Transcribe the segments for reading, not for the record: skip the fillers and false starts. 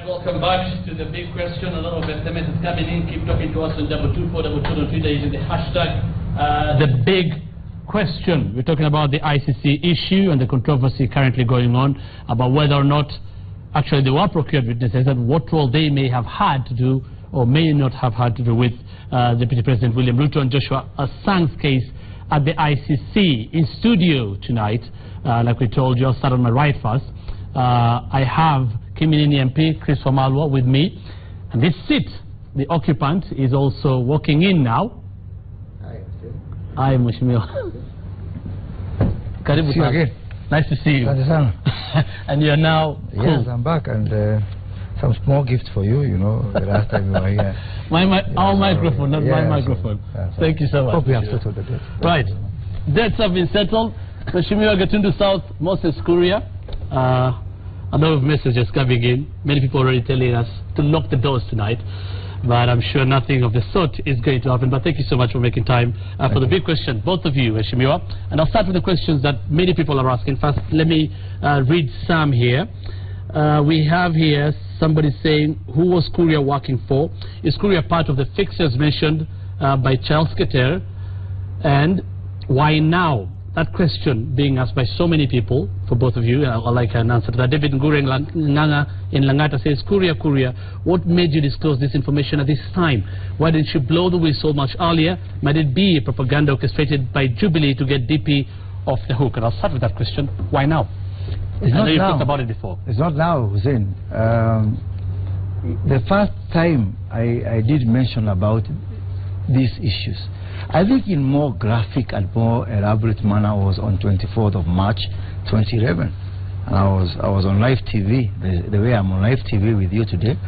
Right, welcome back to the big question. A lot of SMS is coming in. Keep talking to us on 22422 on Twitter using the hashtag the big question. We're talking about the ICC issue and the controversy currently going on about whether or not actually they were procured witnesses and what role they may have had to do or may not have had to do with Deputy President William Ruto and Joshua Assang's case at the ICC. In studio tonight, like we told you, I'll start on my right first. I have Kiminini MP, Chris Wamalwa, with me. And this seat, the occupant, is also walking in now. Hi, Mheshimiwa. Karibu see you again. Nice to see you. And you're now cool. Yes, I'm back, and some small gift for you, you know, the last time you were here. Our microphone, not my microphone. Thank you so much. Hope we have settled the debt. Right. Debts have been settled. Mheshimiwa Gatundu South, Moses Kuria. A lot of messages coming in. Many people already telling us to lock the doors tonight. But I'm sure nothing of the sort is going to happen. But thank you so much for making time for the big question, both of you, Mheshimiwa. And I'll start with the questions that many people are asking. First, let me read some here. We have here somebody saying, who was Kuria working for? Is Kuria part of the fixers mentioned by Charles Keter? And why now? That question being asked by so many people, for both of you, I'd like an answer to that. David Ngureng in Langata says, Kuria, what made you disclose this information at this time? Why didn't you blow the whistle much earlier? Might it be a propaganda orchestrated by Jubilee to get DP off the hook? And I'll start with that question. Why now? It's not you've now. talked about it before. It's not now, Hussein. The first time I did mention about these issues, I think in more graphic and more elaborate manner was on 24th of March 2011. And I was on live TV, the way I'm on live TV with you today.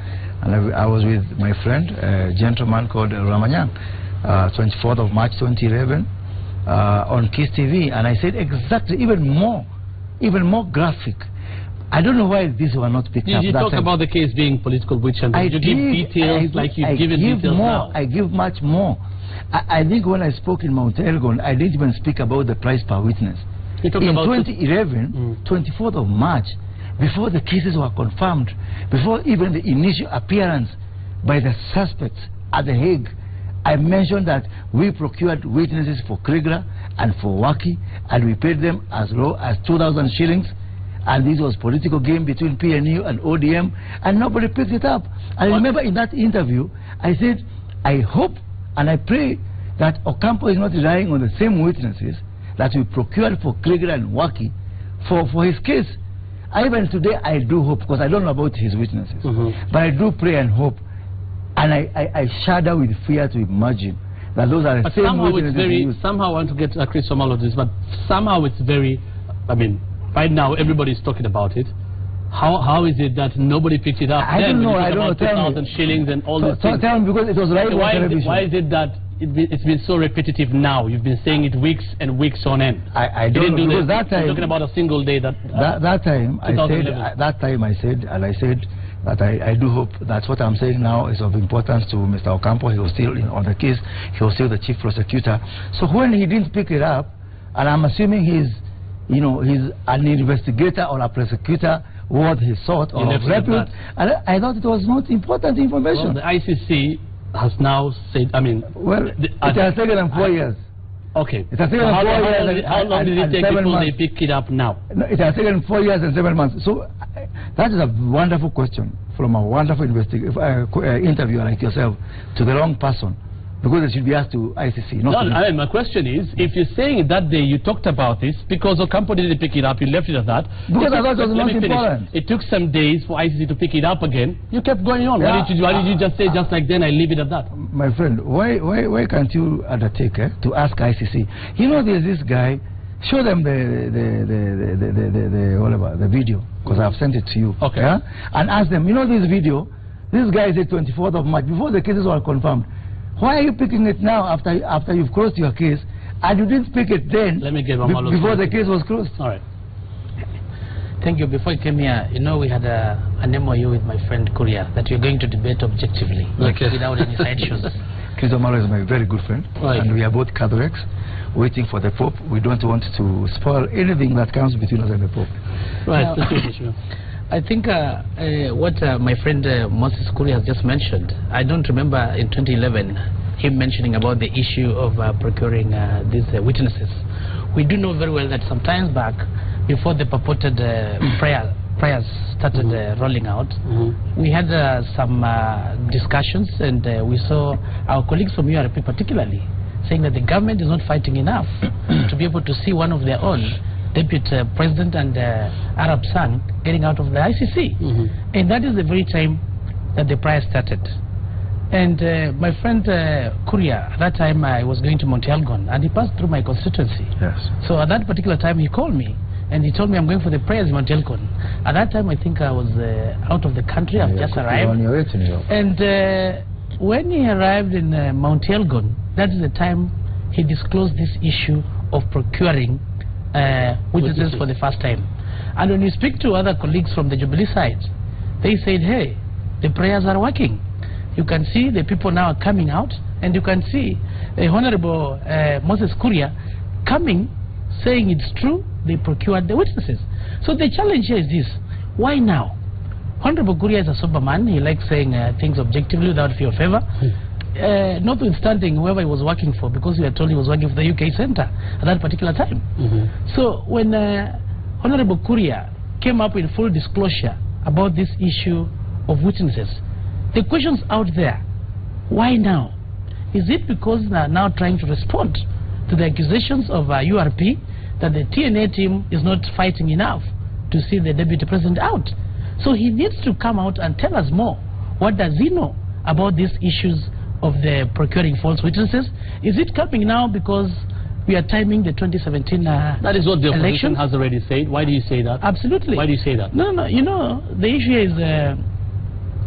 And I was with my friend, a gentleman called Ramanyang, 24th of March 2011 on Kiss TV. And I said exactly, even more graphic. I don't know why these were not picked up. You talk about the case being political witch hunt. Did you give details like you've given details now? I give much more. I think when I spoke in Mount Elgon, I didn't even speak about the price per witness. In 2011, 24th of March, before the cases were confirmed, before even the initial appearance by the suspects at The Hague, I mentioned that we procured witnesses for Kriegler and for Waki, and we paid them as low as 2,000 shillings. And this was political game between PNU and ODM, and nobody picked it up. I remember in that interview, I said, I hope and I pray that Ocampo is not relying on the same witnesses that we procured for Kriegler and Waki for his case. Even today, I do hope, because I don't know about his witnesses, but I do pray and hope, and I shudder with fear to imagine that those are the same somehow witnesses. Somehow I want to get Chris Omalo this, but somehow it's very, I mean, right now everybody's talking about it. How is it that nobody picked it up? I don't know. I don't know. 2,000 shillings and all these things. Tell me, because it was right on television. Why is it that it's been so repetitive now? You've been saying it weeks and weeks on end. I don't know, because that time, you're talking about a single day that time I said that I do hope that what I'm saying now is of importance to Mr. Ocampo. He was still on the case. He was still the chief prosecutor. So when he didn't pick it up, and I'm assuming he's an investigator or a prosecutor, what he sought or repute, and I thought it was not important information. Well, the ICC has now said, I mean, well, it has taken 4 years. Okay. It has taken 4 years. How long did it take before they pick it up now? No, it has taken 4 years and 7 months. So that is a wonderful question from a wonderful interviewer like yourself to the wrong person. Because it should be asked to ICC. My question is, if you're saying that day you talked about this, because Ocampo didn't pick it up, you left it at that. Because I thought it was not important. It took some days for ICC to pick it up again. You kept going on. Yeah. Why did you just say just like then I leave it at that? My friend, why can't you undertake to ask ICC? You know, there's this guy. Show them the video, because I've sent it to you. Okay. Yeah? And ask them, you know this video? This guy is the 24th of March, before the cases were confirmed. Why are you picking it now after you've closed your case, and you didn't pick it then? Let me give before the case was closed. All right. Thank you. Before you came here, you know, we had an MOU with my friend Kuria that we're going to debate objectively, without any side shows. Chris Omalo is my very good friend, and we are both Catholics waiting for the Pope. We don't want to spoil anything that comes between us and the Pope. Right. I think what my friend Moses Kuria has just mentioned, I don't remember in 2011 him mentioning about the issue of procuring these witnesses. We do know very well that some time back, before the purported prayers started rolling out, we had some discussions, and we saw our colleagues from URP particularly saying that the government is not fighting enough to be able to see one of their own, Deputy President and Arab son, getting out of the ICC. And that is the very time that the prayers started. And my friend Kuria, at that time I was going to Mount Elgon, and he passed through my constituency. Yes. So at that particular time he called me, and he told me I'm going for the prayers in Mount Elgon. At that time I think I was out of the country. I've just arrived. On your way to New York. And when he arrived in Mount Elgon, that is the time he disclosed this issue of procuring witnesses for the first time. And when you speak to other colleagues from the Jubilee side, they said, hey, the prayers are working. You can see the people now are coming out, and you can see the Honorable Moses Kuria coming, saying it's true, they procured the witnesses. So the challenge here is this: why now? Honorable Kuria is a sober man. He likes saying things objectively without fear of favor. Notwithstanding whoever he was working for, because we are told he was working for the UK Centre at that particular time. So when Honorable Kuria came up with full disclosure about this issue of witnesses, the question's out there: why now? Is it because they are now trying to respond to the accusations of URP that the TNA team is not fighting enough to see the Deputy President out? So he needs to come out and tell us more. What does he know about these issues of the procuring false witnesses? Is it coming now because we are timing the 2017 That is what the opposition has already said. Why do you say that? Absolutely. Why do you say that? No, you know, the issue is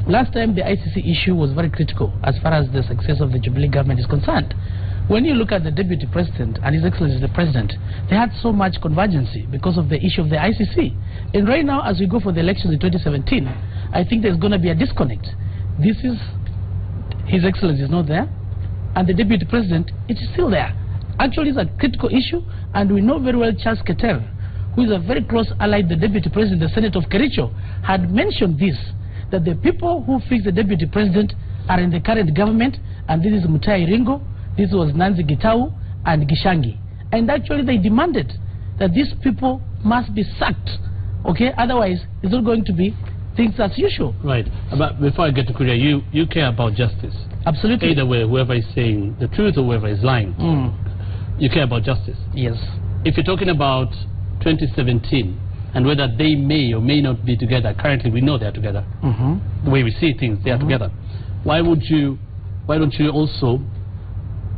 last time the ICC issue was very critical as far as the success of the Jubilee government is concerned. When you look at the Deputy President and His Excellency the President, they had so much convergency because of the issue of the ICC. And right now, as we go for the elections in 2017, I think there's going to be a disconnect. This is His Excellency is not there, and the Deputy President is still there. Actually, it's a critical issue, and we know very well Charles Keter, who is a very close ally to the Deputy President, the Senate of Kericho, had mentioned this, that the people who fix the Deputy President are in the current government, and this is Mutai Ringo, this was Nancy Gitau and Gishangi. And actually they demanded that these people must be sacked, okay? Otherwise, it's not going to be things as usual. Right. But before I get to Korea, you care about justice. Absolutely. Either way, whoever is saying the truth or whoever is lying, you care about justice. Yes. If you're talking about 2017 and whether they may or may not be together, currently we know they're together. The way we see things, they are together. Why don't you also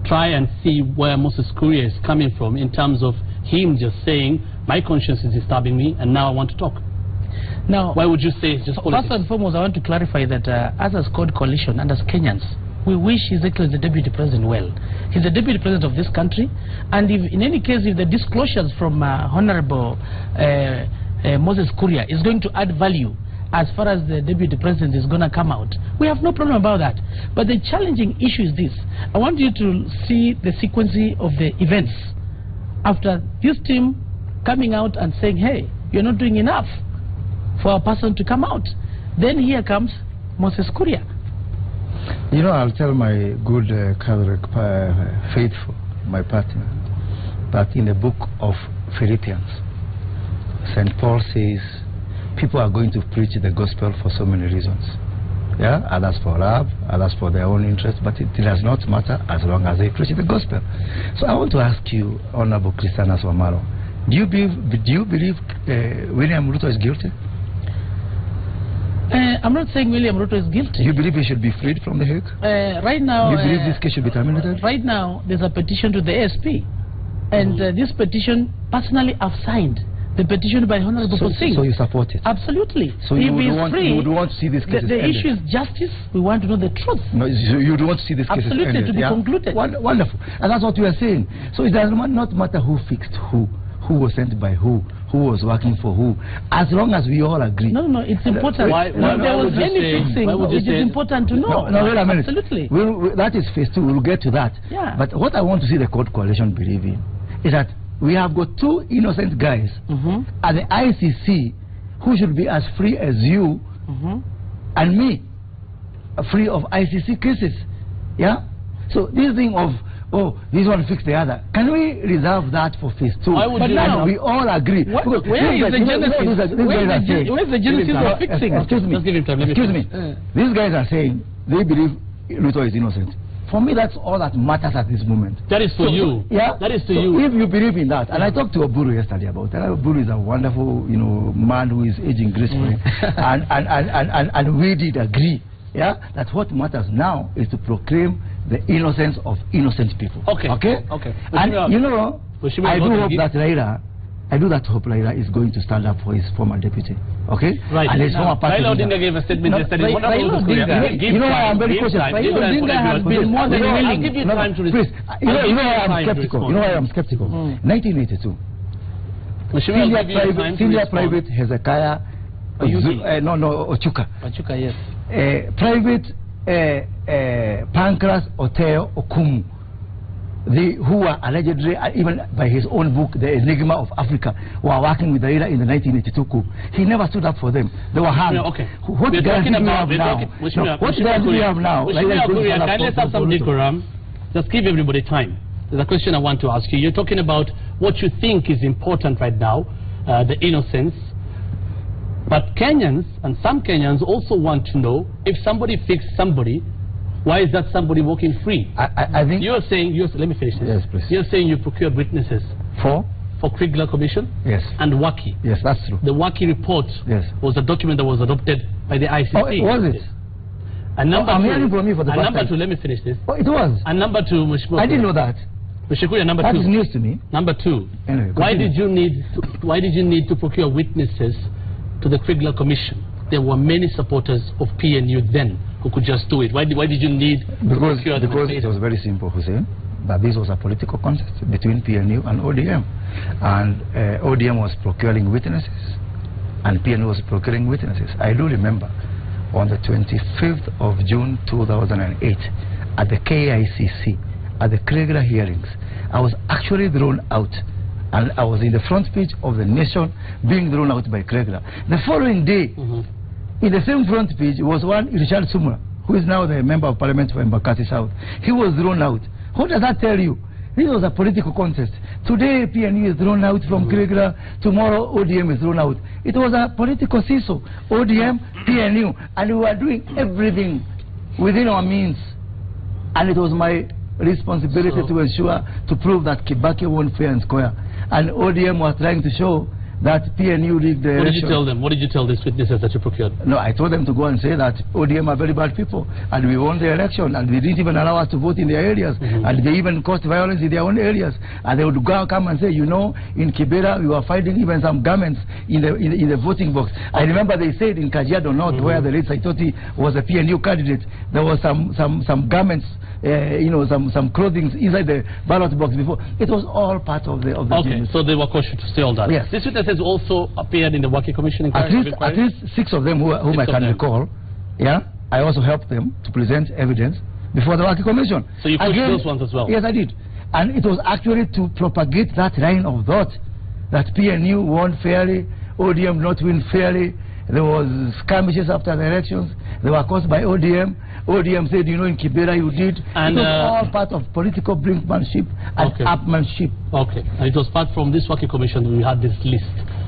try and see where Moses Kuria is coming from in terms of him just saying, my conscience is disturbing me and now I want to talk? Now, why would you say it's just politics? First and foremost, I want to clarify that as a Squad Coalition and as Kenyans, we wish His Excellency the Deputy President well. He's the Deputy President of this country, and if in any case, if the disclosures from Honorable Moses Kuria is going to add value as far as the Deputy President is going to come out, we have no problem about that. But the challenging issue is this. I want you to see the sequence of the events. After this team coming out and saying, hey, you're not doing enough for a person to come out, then here comes Moses Kuria. You know, I'll tell my good Catholic faithful, my partner, that in the book of Philippians, St. Paul says, people are going to preach the gospel for so many reasons. Yeah, others for love, others for their own interest, but it does not matter as long as they preach the gospel. So I want to ask you, Honorable Christianas Wamalwa, do you believe William Ruto is guilty? I'm not saying William Ruto is guilty. Do you believe he should be freed from the Hague? Right now, do you believe this case should be terminated? Right now, there's a petition to the ASP, and this petition, personally, I've signed. The petition by Honorable Hussein. So you support it? Absolutely. So you would want to see this case The issue is justice. We want to know the truth. No, you do want to see this case absolutely ended. To be concluded. Wonderful. And that's what we are saying. So it does not matter who fixed who was sent by who was working for who, as long as we all agree. No, it's important. Why there was any fixing, which is important to know. No, wait a minute. Absolutely. That is phase 2. We'll get to that. Yeah. But what I want to see the court coalition believe in is that we have got two innocent guys at the ICC who should be as free as you and me, free of ICC cases. Yeah? So this thing of, oh, this one fix the other, can we reserve that for phase 2? Why would you and we all agree. Where is the genesis? Where's the genesis of fixing? Excuse me. These guys are saying they believe Ruto is innocent. For me, that's all that matters at this moment. That is for you. Yeah. That is to so you. If you believe in that, and I talked to Oburu yesterday about that. Oburu is a wonderful, man who is aging gracefully, and we did agree, that what matters now is to proclaim the innocence of innocent people. Okay. Okay. Okay. And I do hope that Raila is going to stand up for his former deputy. Okay? Right. And his former party Raila Odinga gave a statement yesterday. You know why I'm very cautious. Raila Odinga has been more than willing. I'll give you time to respond. You know why I'm skeptical. 1982. Senior Private Hezekiah Ochuka. Ochuka, yes. Private Pancras Oteo Okumu, who were allegedly, even by his own book, The Enigma of Africa, were working with Raila in the 1982 coup. He never stood up for them. They were hanged. What guarantee do we have now? What guarantee do we have now? Let's have some decorum. Just give everybody time. There's a question I want to ask you. You're talking about what you think is important right now, the innocence. But Kenyans, and some Kenyans also want to know, if somebody fixed somebody, why is that somebody walking free? I think you're saying, let me finish this. Yes, please. You're saying you procured witnesses for Kriegler Commission? Yes. And Waki? Yes, that's true. The Waki report was a document that was adopted by the ICC. Oh, was it? And number I'm two, hearing from you for the first number time. two, let me finish this. Oh, it was. And number two, Mheshimiwa. I didn't know that. Mheshimiwa, number that two. That is news to me. Number two. Anyway, why did you need to procure witnesses to the Kriegler Commission? There were many supporters of PNU then who could just do it. Why did you need to procure them? Because it was very simple, Hussein. That this was a political contest between PNU and ODM. And ODM was procuring witnesses, and PNU was procuring witnesses. I do remember on the 25th of June 2008 at the KICC, at the Kriegler hearings, I was actually thrown out. And I was in the front page of the Nation being thrown out by Kriegler. The following day, in the same front page was one Richard Sumra, who is now the Member of Parliament for Embakasi South. He was thrown out. What does that tell you? This was a political contest. Today PNU is thrown out from Kriegler. Tomorrow ODM is thrown out. It was a political seesaw. ODM, PNU. And we were doing everything within our means. And it was my responsibility to ensure, to prove that Kibaki won fair and square. And ODM was trying to show that PNU rigged the election. What did you tell them? What did you tell these witnesses that you procured? No, I told them to go and say that ODM are very bad people, and we won the election, and they didn't even allow us to vote in their areas, and they even caused violence in their own areas. And they would come and say, in Kibera we were finding even some garments in the voting box. I remember they said in Kajiado North, where the late Saitoti was a PNU candidate, there was some garments, some clothing inside the ballot box before. It was all part of the Okay, so they were cautious to say all that. Yes. These witnesses also appeared in the Waki Commission inquiry? At least 6 of them whom I can recall. Yeah, I also helped them to present evidence before the Waki Commission. So you pushed those ones as well? Yes, I did. And it was actually to propagate that line of thought that PNU won fairly, ODM not win fairly. There was skirmishes after the elections. They were caused by ODM. ODM said, in Kibera you did. And it was all part of political brinkmanship and upmanship. Okay. And it was part from this Waki Commission we had this list.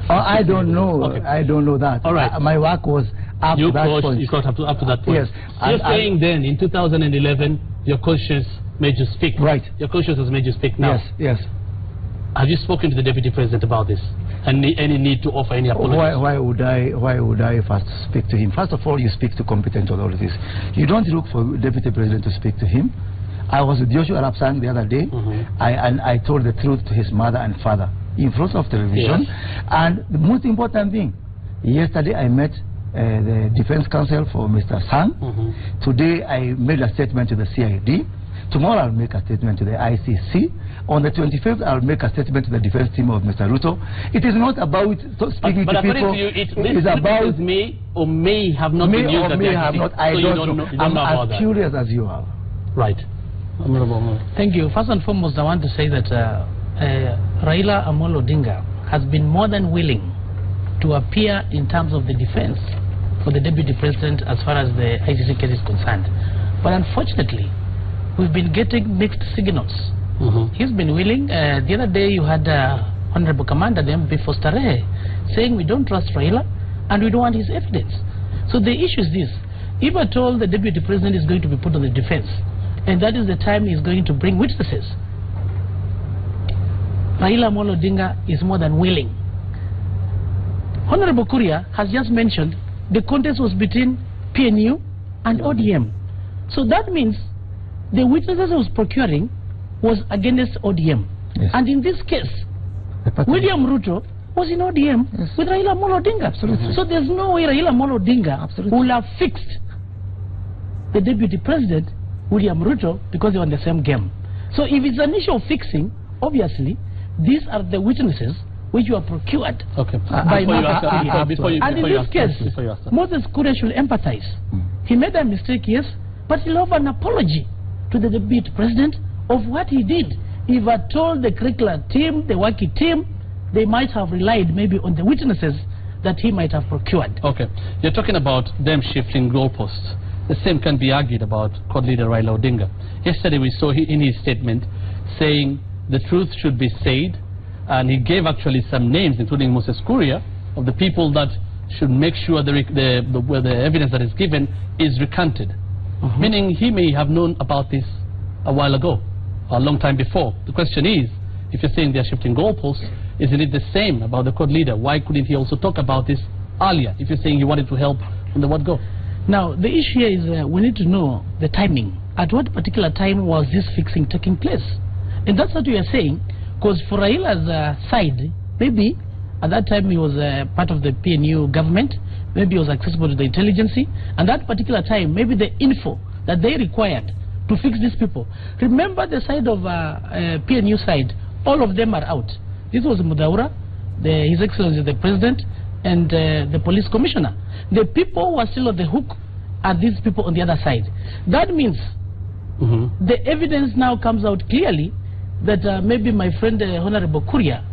I don't know. Okay. I don't know that. All right. My work was up to that point. You got up to that point. Yes. You're saying then, in 2011, your conscience made you speak. Right. Your conscience has made you speak now. Yes. Have you spoken to the Deputy President about this? And any need to offer any apologies? Why would I first speak to him? First of all, you speak to competent authorities. You don't look for Deputy President to speak to him. I was with Joshua Rapsang the other day, and I told the truth to his mother and father in front of television. Yes. And the most important thing, yesterday I met the Defense Counsel for Mr. Sang. Today I made a statement to the CID. Tomorrow I'll make a statement to the ICC. On the 25th, I'll make a statement to the defense team of Mr. Ruto. It is not about speaking to people. To you, it is about may or may have not been used. May have not. I don't know. I'm as curious as you are. Right. Thank you. First and foremost, I want to say that Raila Amolo Odinga has been more than willing to appear in terms of the defense for the deputy president as far as the ICC case is concerned. But unfortunately, we've been getting mixed signals. He's been willing. The other day you had Honorable Commander them before Starehe saying we don't trust Raila and we don't want his evidence. So the issue is this: if at all the deputy president is going to be put on the defense, and that is the time he's going to bring witnesses, Raila Amolo Odinga is more than willing. Honorable Kuria has just mentioned the contest was between PNU and ODM. So that means the witnesses he was procuring was against ODM. Yes. And in this case, William Ruto was in ODM with Raila Amolo Odinga. Absolutely. So there's no way Raila Amolo Odinga will have fixed the deputy president, William Ruto, because they're on the same game. So if it's an issue of fixing, obviously, these are the witnesses which were procured by and in this case, Moses Kuria should empathize. He made a mistake, yes, but he'll offer an apology to the deputy president of what he did. If I told the curricular team, the Waki team, they might have relied maybe on the witnesses that he might have procured. Okay, you're talking about them shifting goalposts. The same can be argued about Court Leader Raila Odinga. Yesterday we saw in his statement saying the truth should be said, and he gave actually some names, including Moses Kuria, of the people that should make sure the evidence that is given is recanted. Meaning he may have known about this a while ago, a long time before. The question is, if you're saying they're shifting goalposts, isn't it the same about the court leader? Why couldn't he also talk about this earlier, if you're saying he wanted to help on the what go? Now, the issue here is we need to know the timing. At what particular time was this fixing taking place? And that's what we are saying, because for Raila's side, maybe at that time he was part of the PNU government, maybe he was accessible to the intelligence, and that particular time, maybe the info that they required to fix these people. Remember the side of PNU side, all of them are out. This was Mudaura, His Excellency the President, and the police commissioner. The people who are still on the hook are these people on the other side. That means the evidence now comes out clearly that maybe my friend Honorable Kuria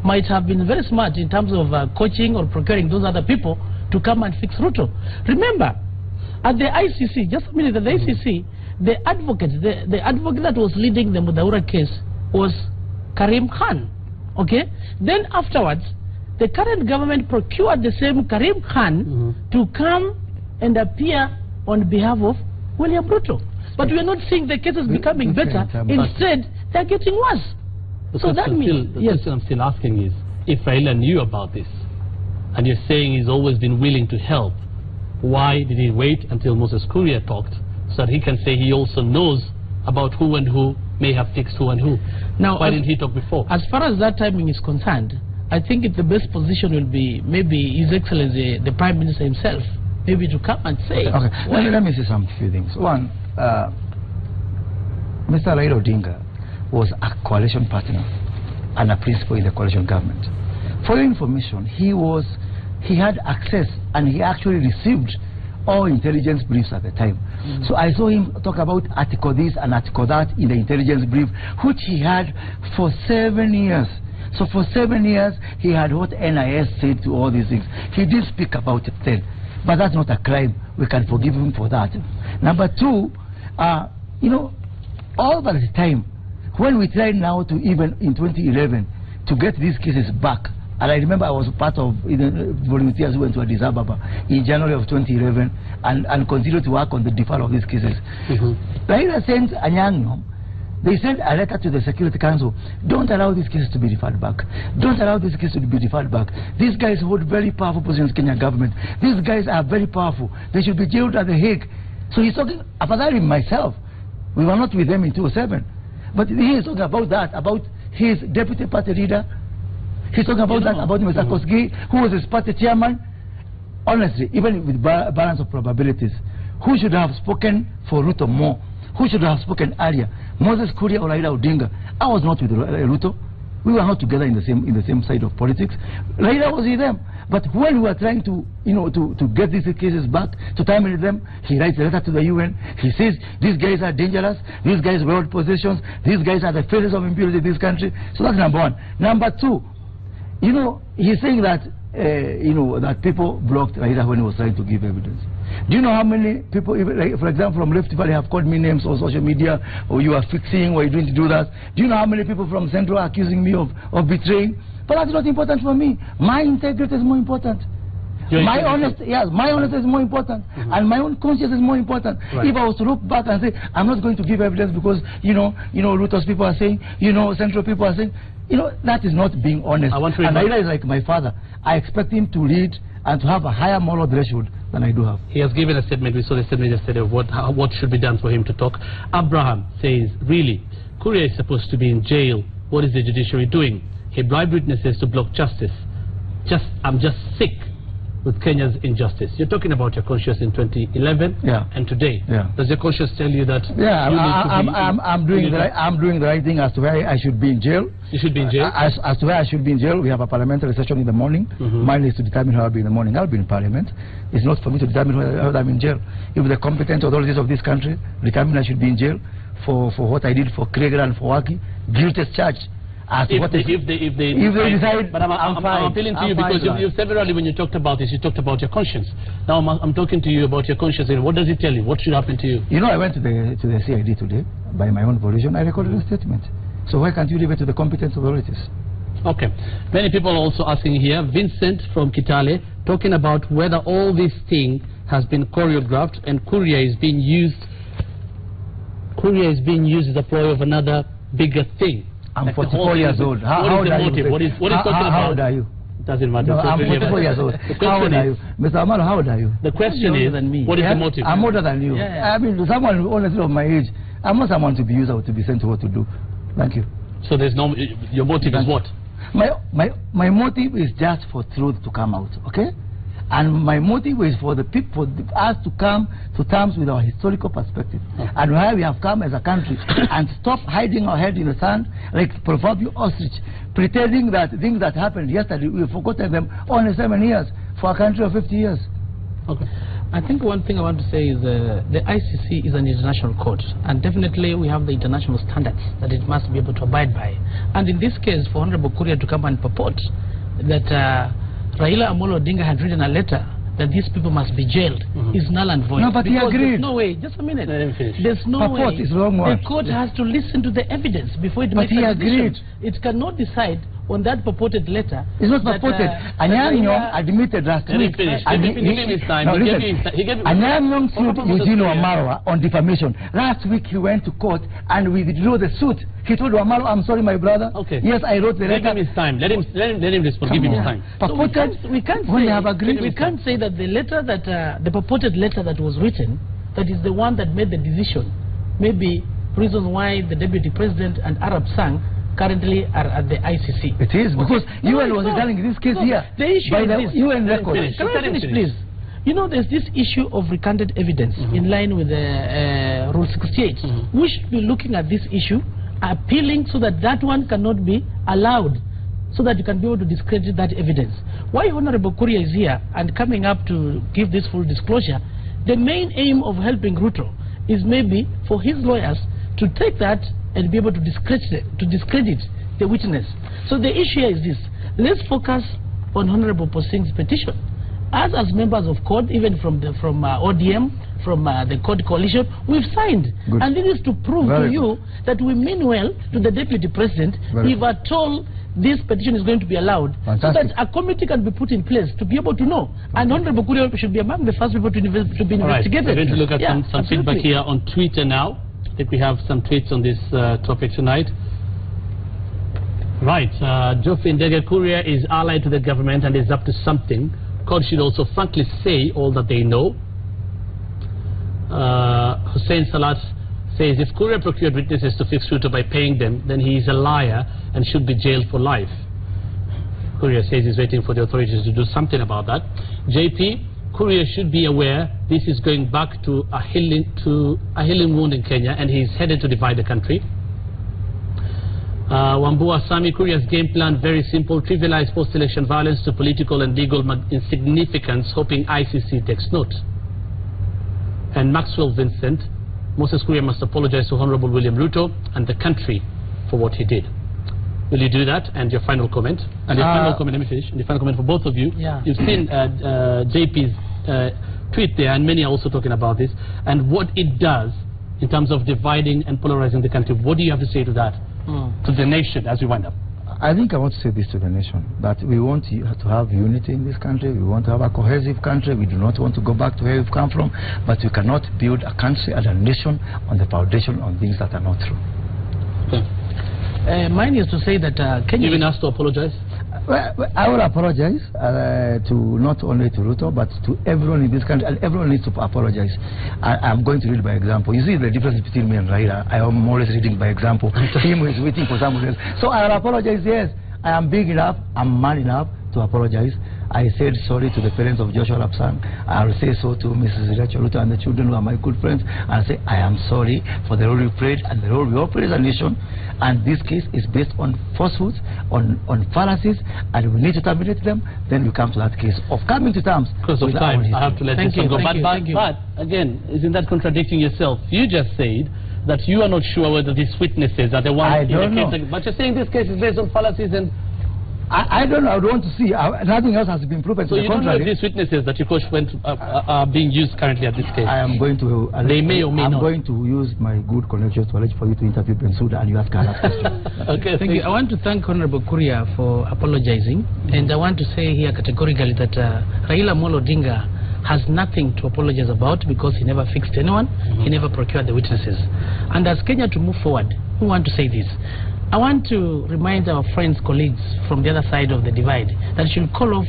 might have been very smart in terms of coaching or procuring those other people to come and fix Ruto. Remember, at the ICC, just a minute, at the ICC, the advocate that was leading the Mudaura case was Karim Khan. Okay? Then afterwards, the current government procured the same Karim Khan to come and appear on behalf of William Ruto. But we are not seeing the cases becoming better. Instead, they're getting worse. So that means... The question I'm still asking is, if Raila knew about this, and you're saying he's always been willing to help, why did he wait until Moses Kuria talked so that he can say he also knows about who and who may have fixed who and who? Now, why didn't he talk before? As far as that timing is concerned, I think the best position will be maybe His Excellency the Prime Minister himself, maybe to come and say. Okay. Let me say some few things. One, Mr. Raila Odinga was a coalition partner and a principal in the coalition government. For your information, he had access and he actually received all intelligence briefs at the time. So I saw him talk about article this and article that in the intelligence brief, which he had for 7 years. So for 7 years, he had what NIS said to all these things. He did speak about it then. But that's not a crime. We can forgive him for that. Number two, you know, all by the time, when we tried now to even in 2011 to get these cases back, and I remember I was part of volunteers who went to Addis Ababa in January of 2011 and continued to work on the deferral of these cases. Raila sent Anyang'o. They sent a letter to the Security Council. Don't allow these cases to be referred back. Don't allow these cases to be referred back. These guys hold very powerful positions in Kenya government. These guys are very powerful. They should be jailed at The Hague. So he's talking about myself. We were not with them in 2007. But he is talking about that, about his deputy party leader. He's talking about that, about Mr. Kosgei, who was his party chairman. Honestly, even with balance of probabilities, who should have spoken for Ruto more? Who should have spoken earlier? Moses Kuria or Raila Odinga? I was not with Ruto. We were not together in the same side of politics. Raila was with them. But when we were trying to, you know, to get these cases back, to terminate them, he writes a letter to the UN. He says, these guys are dangerous. These guys hold positions. These guys are the faces of impunity in this country. So that's number one. Number two, you know, he's saying that you know, that people blocked Raila when he was trying to give evidence. Do you know how many people, even, like, for example, from Rift Valley have called me names on social media, or you are fixing, or you're doing to do that? Do you know how many people from Central are accusing me of betraying? But that's not important for me. My integrity is more important. My honesty, yes, my honesty is more important, and my own conscience is more important. Right. If I was to look back and say, I'm not going to give evidence because, you know, Ruto's people are saying, you know, Central people are saying, you know, that is not being honest. And Raila is like my father. I expect him to lead and to have a higher moral threshold than I do have. He has given a statement. We saw the statement yesterday of what should be done for him to talk. Abraham says, really, Kuria is supposed to be in jail. What is the judiciary doing? He bribed witnesses to block justice. I'm just sick with Kenya's injustice. You're talking about your conscience in 2011 and today. Does your conscience tell you that? I'm doing the right thing as to where I should be in jail. You should be in jail? As to where I should be in jail, we have a parliamentary session in the morning. Mine is to determine how I'll be in the morning. I'll be in parliament. It's not for me to determine whether I'm in jail. If the competent authorities of this country determine I should be in jail for what I did for Kuria and for Waki, guilty charge. If they decide, but I'm appealing to you because you severally, when you talked about this, you talked about your conscience. Now I'm talking to you about your conscience. What does it tell you? What should happen to you? You know, I went to the CID today by my own volition. I recorded a statement. So why can't you leave it to the competent authorities? Okay. Many people are also asking here. Vincent from Kitale talking about whether all this thing has been choreographed and Kuria is being used. Kuria is being used as a ploy of another bigger thing. I'm like 44 years old. How old are you? What is talking about? How old are you? Doesn't matter. No, I'm 44 years old. How old are you? Mr. Wamalwa, how old are you? The question is, what is the motive? I'm older than you. I mean, someone honestly of my age, I'm not someone to be used or to be sent to what to do. Thank you. So there's no, your motive is what? My motive is just for truth to come out, okay? And my motive is for the people, us to come to terms with our historical perspective and where we have come as a country and stop hiding our head in the sand like proverbial ostrich, pretending that things that happened yesterday, we've forgotten them only 7 years for a country of 50 years. Okay. I think one thing I want to say is the ICC is an international court, and definitely we have the international standards that it must be able to abide by. And in this case, for Honorable Kuria to come and purport that Raila Amolo Odinga had written a letter that these people must be jailed is null and void. No, but he agreed. There's no way. Just a minute. Let him finish. There's no way. Is wrong word. The court has to listen to the evidence before it makes a decision. But he agreed. It cannot decide on that purported letter. It's not purported. Anyanyong admitted last week. He gave him his time. Anyanyong sued Eugene Wamalwa on defamation. Last week he went to court and withdrew the suit. He told Wamalwa, I'm sorry, my brother. Okay. Yes, I wrote the letter. Give him his time. Let him respond. Give him his time. So we can't say that the letter that the purported letter that was written, that is the one that made the decision. Maybe reasons why the deputy president and Arab Sang currently are at the ICC. It is because UN was telling this case here. The issue is this. UN record. Can I finish, please? You know, there's this issue of recanted evidence in line with Rule 68. We should be looking at this issue, appealing so that that one cannot be allowed, so that you can be able to discredit that evidence. Why Honorable Kuria is here and coming up to give this full disclosure, the main aim of helping Ruto is maybe for his lawyers to take that and be able to discredit the witness. So the issue here is this. Let's focus on Honorable Posing's petition. As members of court, even from ODM, from the court coalition, we've signed. Good. And this is to prove to you that we mean well to the deputy president if at all this petition is going to be allowed. Fantastic. So that a committee can be put in place to be able to know. And Honorable Kuria should be among the first people to be investigated. Right. We're going to look at some feedback here on Twitter now. I think we have some tweets on this topic tonight. Right, Geoffrey Ndege, Kuria is allied to the government and is up to something. Court should also frankly say all that they know. Hussein Salat says, if Kuria procured witnesses to fix Ruto by paying them, then he is a liar and should be jailed for life. Kuria says he's waiting for the authorities to do something about that. JP, Kuria should be aware this is going back to a healing wound in Kenya, and he's headed to divide the country. Wambua, Sammy, Kuria's game plan, very simple: trivialize post-election violence to political and legal insignificance, hoping ICC takes note. And Maxwell Vincent, Moses Kuria must apologize to Honorable William Ruto and the country for what he did. Will you do that? And your final comment. And your final comment, let me finish. And your final comment for both of you. Yeah. You've seen JP's tweet there, and many are also talking about this, and what it does in terms of dividing and polarizing the country. What do you have to say to that, to the nation, as we wind up? I think I want to say this to the nation, that we want to have unity in this country. We want to have a cohesive country. We do not want to go back to where we've come from, but we cannot build a country and a nation on the foundation on things that are not true. Okay. Mine is to say that Kenya... You've been asked to apologize? Well, I will apologize to not only to Ruto, but to everyone in this country, and everyone needs to apologize. I'm going to read by example. You see the difference between me and Raila. I am always reading by example. Him is waiting for someone else. So I will apologize, yes. I am big enough, I'm man enough to apologize. I said sorry to the parents of Joshua Lapsang. I will say so to Mrs. Rachel Ruto and the children who are my good friends. And say I am sorry for the role we played and the role we all played as a nation. And this case is based on falsehoods, on fallacies, and we need to terminate them. Then we come to that case of coming to terms. Because of time, I have to let this one go. But again, isn't that contradicting yourself? You just said that you are not sure whether these witnesses are the ones in the case. But you're saying this case is based on fallacies and... I don't know. I don't want to see. Nothing else has been proven. So to the contrary. Don't know if these witnesses that you coach are being used currently at this case? I am going to... they may or may not. I'm going to use my good connections to arrange for you to interview Bensouda and you ask her that question. Okay, thank you. I want to thank Honorable Kuria for apologizing. And I want to say here categorically that Raila Amolo Odinga has nothing to apologize about because he never fixed anyone. He never procured the witnesses. And as Kenya to move forward, we want to say this. I want to remind our friends, colleagues from the other side of the divide that should call off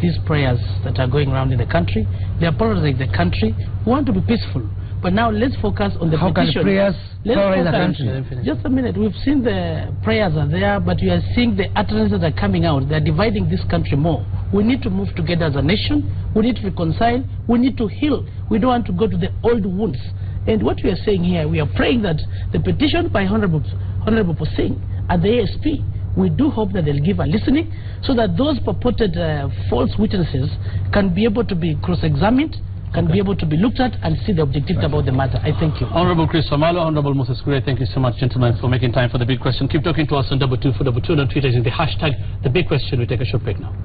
these prayers that are going around in the country. They are polarizing the country. We want to be peaceful. But now let's focus on the petition. How can prayers polarize the country? Just a minute. We've seen the prayers are there, but we are seeing the utterances that are coming out. They are dividing this country more. We need to move together as a nation. We need to reconcile. We need to heal. We don't want to go to the old wounds. And what we are saying here, we are praying that the petition by Honorable Singh at the ASP, we do hope that they'll give a listening so that those purported false witnesses can be able to be cross-examined, can be able to be looked at and see the objectivity about the matter. I thank you. Honorable Chris Wamalwa, Honorable Moses Kuria, thank you so much, gentlemen, for making time for the big question. Keep talking to us on 2242 on Twitter using the hashtag The Big Question. We take a short break now.